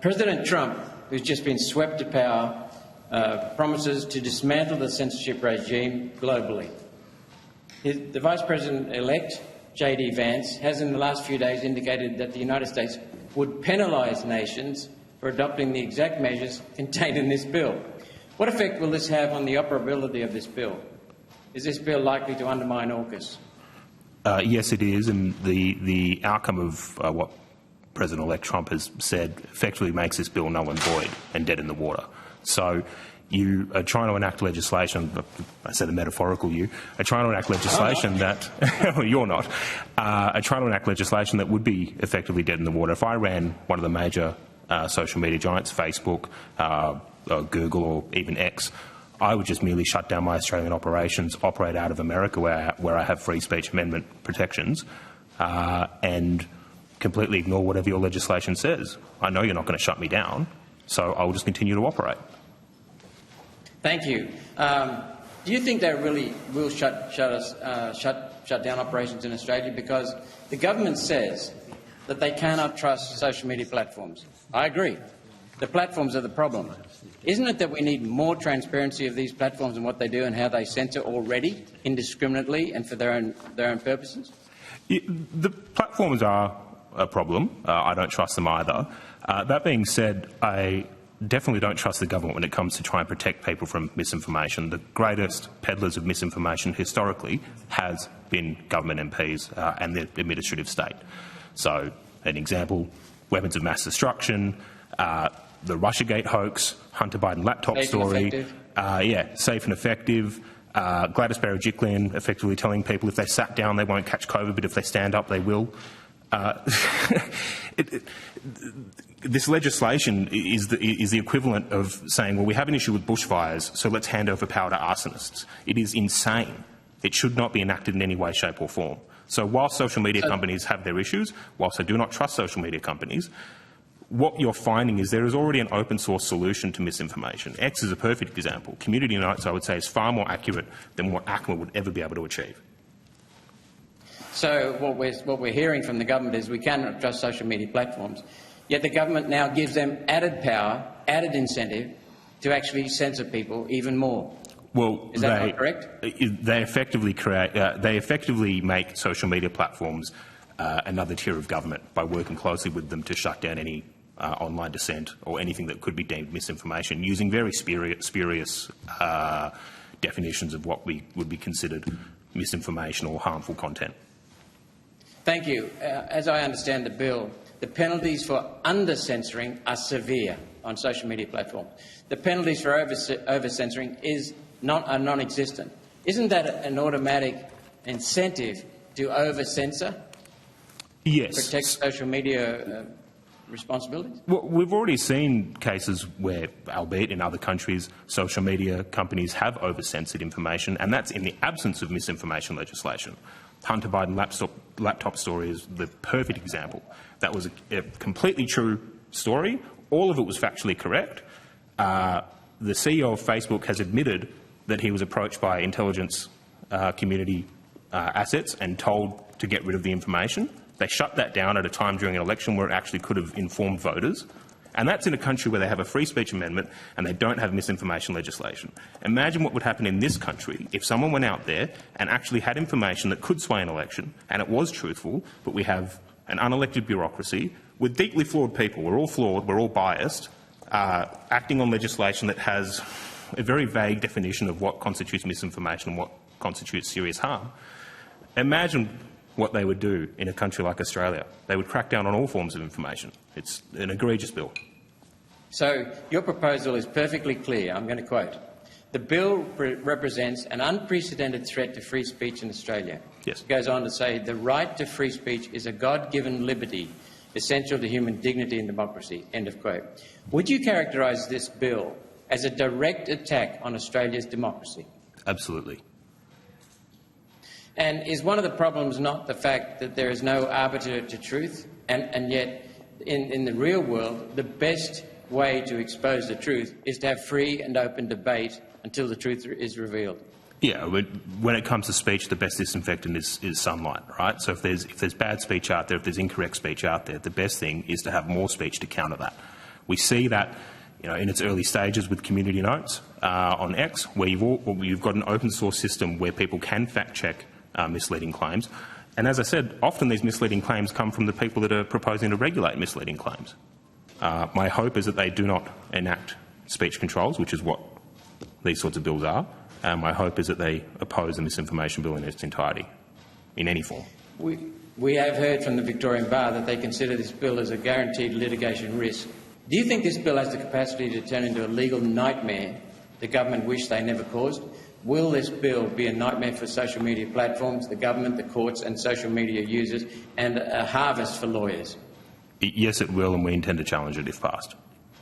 President Trump, who's just been swept to power, promises to dismantle the censorship regime globally. The Vice President-elect, J.D. Vance, has in the last few days indicated that the United States would penalise nations for adopting the exact measures contained in this bill. What effect will this have on the operability of this bill? Is this bill likely to undermine AUKUS? Yes, it is, and the outcome of what President-elect Trump has said effectively makes this bill null and void and dead in the water. So you are trying to enact legislation, I said the metaphorical you, are trying to enact legislation that, well, you're not, are trying to enact legislation that would be effectively dead in the water. If I ran one of the major social media giants, Facebook, Google or even X, I would just merely shut down my Australian operations, operate out of America where I have free speech amendment protections, and completely ignore whatever your legislation says. I know you're not going to shut me down, so I will just continue to operate. Thank you. Do you think they really will shut down operations in Australia? Because the government says that they cannot trust social media platforms. I agree. The platforms are the problem. Isn't it that we need more transparency of these platforms and what they do and how they censor already, indiscriminately and for their own purposes? The platforms are a problem. I don't trust them either. That being said, I definitely don't trust the government when it comes to trying to protect people from misinformation. The greatest peddlers of misinformation historically has been government MPs and the administrative state. So, an example, weapons of mass destruction, the Russiagate hoax, Hunter Biden laptop story, safe and effective, Gladys Berejiklian effectively telling people if they sat down they won't catch COVID, but if they stand up they will. This legislation is the equivalent of saying, well, we have an issue with bushfires, so let's hand over power to arsonists. It is insane. It should not be enacted in any way, shape or form. So whilst social media companies have their issues, whilst I do not trust social media companies, what you're finding is there is already an open source solution to misinformation. X is a perfect example. Community Notes, I would say, is far more accurate than what ACMA would ever be able to achieve. So what we're hearing from the government is we cannot trust social media platforms, yet the government now gives them added power, added incentive to actually censor people even more. Well, is that not correct? They effectively make social media platforms another tier of government by working closely with them to shut down any online dissent or anything that could be deemed misinformation, using very spurious definitions of what would be considered misinformation or harmful content. Thank you. As I understand the bill, the penalties for under-censoring are severe on social media platforms. The penalties for over-censoring are non-existent. Isn't that an automatic incentive to over-censor? Yes. Protect social media responsibilities? Well, we've already seen cases where, albeit in other countries, social media companies have over-censored information, and that's in the absence of misinformation legislation. Hunter Biden laptop story is the perfect example. That was a completely true story. All of it was factually correct. The CEO of Facebook has admitted that he was approached by intelligence community assets and told to get rid of the information. They shut that down at a time during an election where it actually could have informed voters. And that's in a country where they have a free speech amendment and they don't have misinformation legislation. Imagine what would happen in this country if someone went out there and actually had information that could sway an election, and it was truthful, but we have an unelected bureaucracy with deeply flawed people. We're all flawed, we're all biased, acting on legislation that has a very vague definition of what constitutes misinformation and what constitutes serious harm. Imagine what they would do in a country like Australia. They would crack down on all forms of information. It's an egregious bill. So your proposal is perfectly clear. I'm going to quote. The bill represents an unprecedented threat to free speech in Australia. Yes. It goes on to say the right to free speech is a God-given liberty essential to human dignity and democracy. End of quote. Would you characterise this bill as a direct attack on Australia's democracy? Absolutely. And is one of the problems not the fact that there is no arbiter to truth, and yet in the real world the best way to expose the truth is to have free and open debate until the truth is revealed? Yeah, but when it comes to speech, the best disinfectant is sunlight, right? So if there's bad speech out there, if there's incorrect speech out there, the best thing is to have more speech to counter that. We see that in its early stages with community notes on X, where you've got an open source system where people can fact check misleading claims. And as I said, often these misleading claims come from the people that are proposing to regulate misleading claims. My hope is that they do not enact speech controls, which is what these sorts of bills are. My hope is that they oppose the misinformation bill in its entirety, in any form. We have heard from the Victorian Bar that they consider this bill as a guaranteed litigation risk. Do you think this bill has the capacity to turn into a legal nightmare the government wished they never caused? Will this bill be a nightmare for social media platforms, the government, the courts and social media users, and a harvest for lawyers? Yes, it will, and we intend to challenge it if passed.